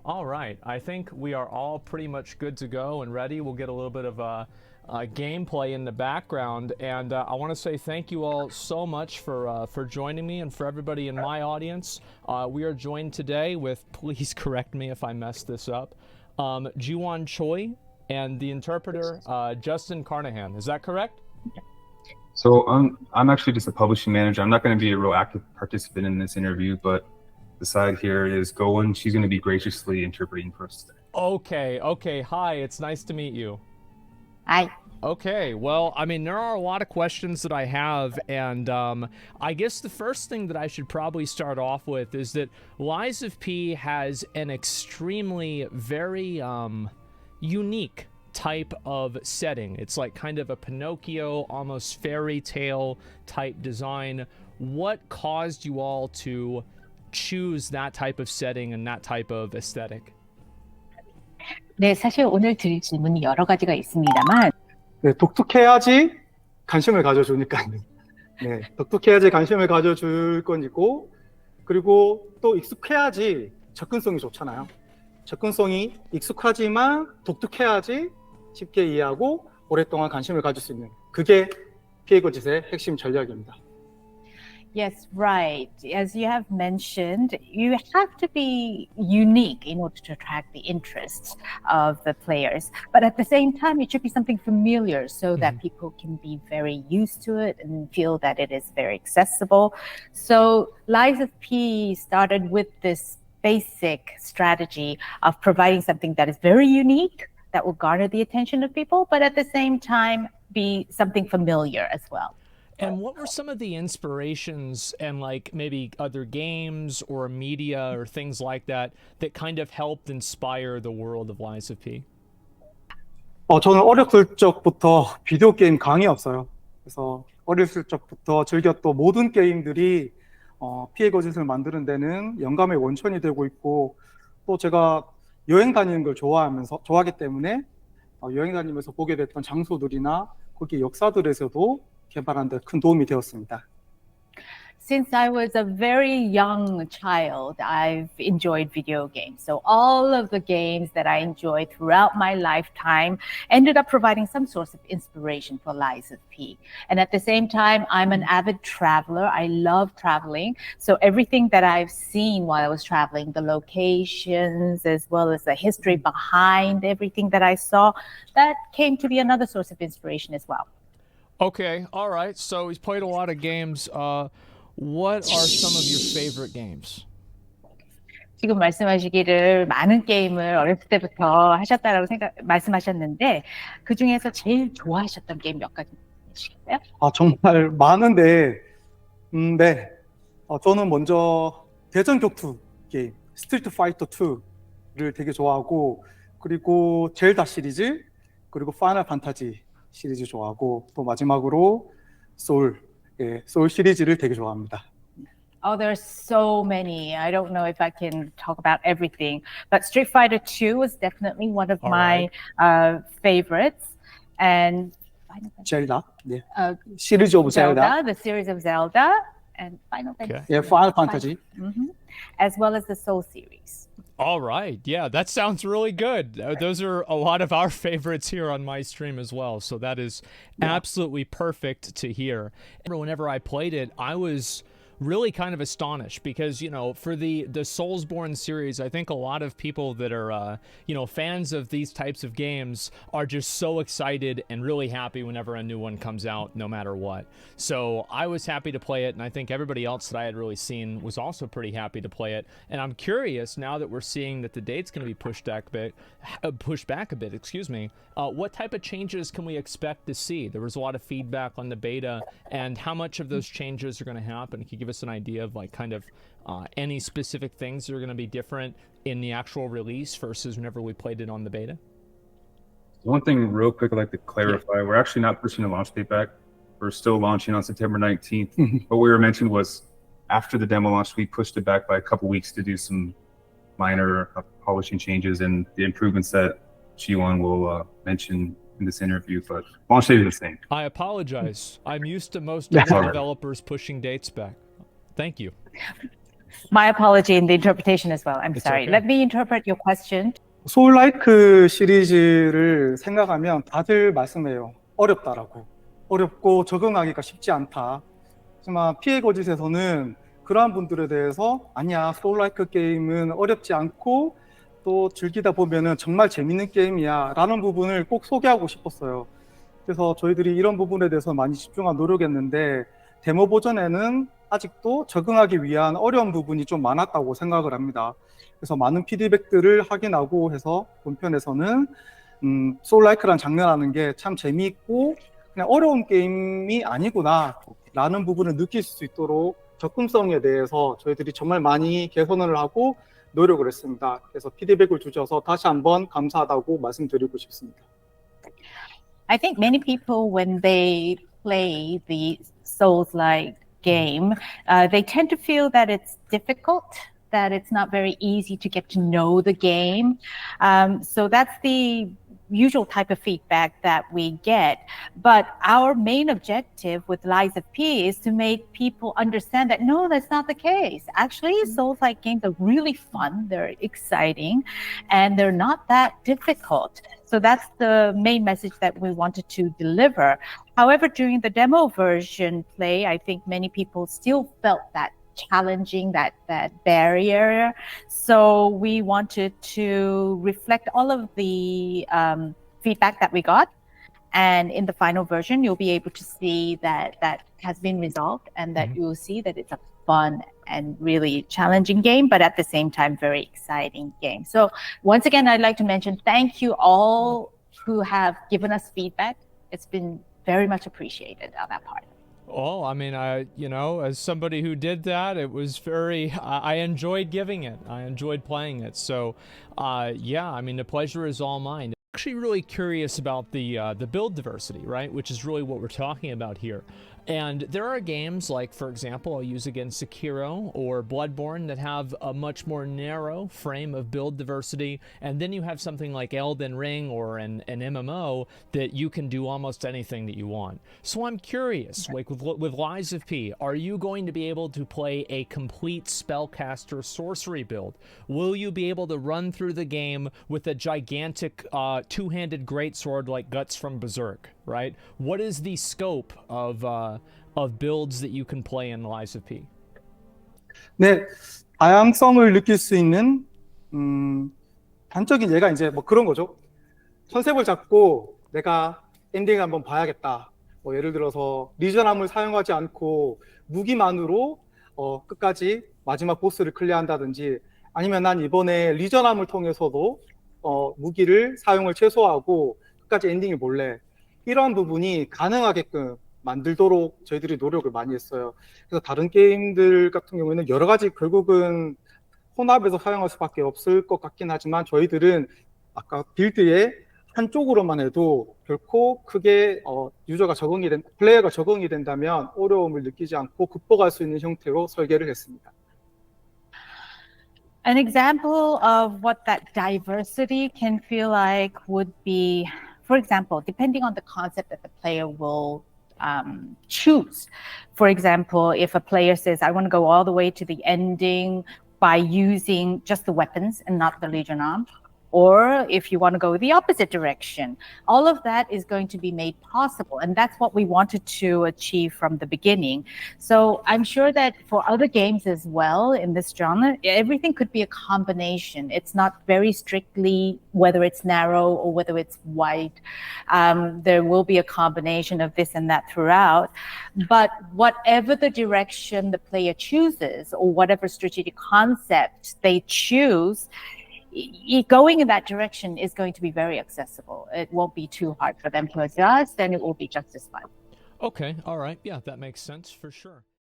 All right. I think we are all pretty much good to go and ready. We'll get a little bit of gameplay in the background, and I want to say thank you all so much for joining me, and for everybody in my audience. We are joined today with, please correct me if I mess this up, Jiwon Choi and the interpreter Justin Carnahan. Is that correct? So I'm actually just a publishing manager. I'm not going to be a real active participant in this interview, but the side here is Goen. She's going to be graciously interpreting for us today. Okay. Hi, it's nice to meet you. Hi. Okay, well, I mean, there are a lot of questions that I have, and I guess the first thing that I should probably start off with is that Lies of P has an extremely, very unique type of setting. It's like kind of a Pinocchio, almost fairy tale type design. What caused you all to choose that type of setting and that type of aesthetic? 네, 사실 오늘 드릴 질문이 여러 가지가 있습니다만, 네, 독특해야지 관심을 가져주니까요. 네, 독특해야지 관심을 가져줄 건이고, 그리고 또 익숙해야지 접근성이 좋잖아요. 접근성이 익숙하지만 독특해야지 쉽게 이해하고 오랫동안 관심을 가질 수 있는, 그게 p의거짓의 핵심 전략입니다. yes, right. As you have mentioned, you have to be unique in order to attract the interests of the players. But at the same time, it should be something familiar so that people can be very used to it and feel that it is very accessible. So Lies of P started with this basic strategy of providing something that is very unique, that will garner the attention of people, but at the same time be something familiar as well. And what were some of the inspirations and like maybe other games or media or things like that that kind of helped inspire the world of Lies of P? 저는 어렸을 적부터 비디오 게임 강이 없어요. 그래서 어렸을 적부터 즐겼던 모든 게임들이 p의거짓을 만드는 데는 영감의 원천이 되고 있고, 또 제가 여행 다니는 걸 좋아하기 때문에 여행 다니면서 보게 됐던 장소들이나 거기 역사들에서도 개발하는 데 큰 도움이 되었습니다. Since I was a very young child, I've enjoyed video games. So all of the games that I enjoyed throughout my lifetime ended up providing some source of inspiration for Lies of P. And at the same time, I'm an avid traveler. I love traveling. So everything that I've seen while I was traveling, the locations, as well as the history behind everything that I saw, that came to be another source of inspiration as well. Okay, all right. So he's played a lot of games. What are some of your favorite games? 지금 말씀하시기를 많은 게임을 어렸을 때부터 하셨다라고 말씀하셨는데, 그 중에서 제일 좋아하셨던 게임 몇 가지 있으실까요? 정말 많은데, 네. 저는 먼저 대전 격투 게임, 스트리트 파이터 2를 되게 좋아하고, 그리고 젤다 시리즈, 그리고 파이널 판타지 시리즈 좋아하고, 또 마지막으로 소울 시리즈를 되게 좋아합니다. Oh, there's so many. I don't know if I can talk about everything, but Street Fighter 2 was definitely one of my favorites. And 젤다, 네. 시리즈 오브 젤다, the series of Zelda, and Final Fantasy. 예, 파이널 판타지. As well as the Soul series. All right. Yeah, that sounds really good. Those are a lot of our favorites here on my stream as well. So that is absolutely perfect to hear. Whenever I played it, I was really kind of astonished because, you know, for the Soulsborne series, I think a lot of people that are, you know, fans of these types of games are just so excited and really happy whenever a new one comes out, no matter what. So I was happy to play it, and I think everybody else that I had really seen was also pretty happy to play it. And I'm curious, now that we're seeing that the date's going to be pushed back a bit, excuse me, what type of changes can we expect to see? There was a lot of feedback on the beta, and how much of those changes are going to happen? Can you give us an idea of like kind of any specific things that are going to be different in the actual release versus whenever we played it on the beta? One thing real quick I'd like to clarify, we're actually not pushing the launch date back. We're still launching on September 19th. What we were mentioned was after the demo launch, we pushed it back by a couple weeks to do some minor polishing changes and the improvements that Jiwon will mention in this interview, but launch date is the same. I apologize. I'm used to most of the developers pushing dates back. Thank you. My apology in the interpretation as well. I'm It's sorry. okay. Let me interpret your question. 소울라이크 시리즈를 생각하면 다들 말씀해요. 어렵다라고. 어렵고 적응하기가 쉽지 않다. 하지만 피해 거짓에서는 그러한 분들에 대해서 아니야, 소울라이크 게임은 어렵지 않고 또 즐기다 보면은 정말 재밌는 게임이야 라는 부분을 꼭 소개하고 싶었어요. 그래서 저희들이 이런 부분에 대해서 많이 집중한 노력했는데 데모 버전에는 아직도 적응하기 위한 어려운 부분이 좀 많았다고 생각을 합니다. 그래서 많은 피드백들을 확인하고 해서 본편에서는 소울라이크란 장르라는 게 참 재미있고 그냥 어려운 게임이 아니구나 라는 부분을 느낄 수 있도록 접근성에 대해서 저희들이 정말 많이 개선을 하고 노력을 했습니다. 그래서 피드백을 주셔서 다시 한번 감사하다고 말씀드리고 싶습니다. I think many people, when they play the Souls-like game, they tend to feel that it's difficult, that it's not very easy to get to know the game. So that's the usual type of feedback that we get. But our main objective with Lies of P is to make people understand that no, that's not the case. Actually, Souls-like games are really fun, they're exciting, and they're not that difficult. So that's the main message that we wanted to deliver. However, during the demo version play, I think many people still felt that challenging, that barrier. So we wanted to reflect all of the feedback that we got. And in the final version, you'll be able to see that that has been resolved and that you will see that it's a fun and really challenging game, but at the same time, very exciting game. So once again, I'd like to mention thank you all who have given us feedback. It's been very much appreciated on that part. Oh, I mean, as somebody who did that, it was very, I enjoyed giving it. I enjoyed playing it. So, yeah, I mean, the pleasure is all mine. Actually really curious about the build diversity, right? Which is really what we're talking about here. And there are games like, for example, I'll use again Sekiro or Bloodborne that have a much more narrow frame of build diversity. And then you have something like Elden Ring or an MMO that you can do almost anything that you want. So I'm curious, like with Lies of P, are you going to be able to play a complete spellcaster sorcery build? Will you be able to run through the game with a gigantic two-handed greatsword like Guts from Berserk, right? What is the scope of builds that you can play in Lies of P? 네, 다양성을 느낄 수 있는 단적인 예가 이제 뭐 그런 거죠. 컨셉을 잡고 내가 엔딩 한번 봐야겠다. 뭐 예를 들어서 리저남을 사용하지 않고 무기만으로 끝까지 마지막 보스를 클리어한다든지 아니면 난 이번에 리저남을 통해서도 무기를 사용을 최소화하고 끝까지 엔딩을 볼래. 이러한 부분이 가능하게끔 만들도록 저희들이 노력을 많이 했어요. 그래서 다른 게임들 같은 경우에는 여러 가지 결국은 혼합해서 사용할 수밖에 없을 것 같긴 하지만 저희들은 아까 빌드의 한쪽으로만 해도 결코 크게 플레이어가 적응이 된다면 어려움을 느끼지 않고 극복할 수 있는 형태로 설계를 했습니다. An example of what that diversity can feel like would be, for example, depending on the concept that the player will choose. For example, if a player says, I want to go all the way to the ending by using just the weapons and not the Legion arm, or if you want to go the opposite direction, all of that is going to be made possible. And that's what we wanted to achieve from the beginning. So I'm sure that for other games as well in this genre, everything could be a combination. It's not very strictly whether it's narrow or whether it's wide. There will be a combination of this and that throughout. But whatever the direction the player chooses or whatever strategic concept they choose, going in that direction is going to be very accessible. It won't be too hard for them to adjust, and it will be just as fun. Okay, all right. Yeah, that makes sense for sure.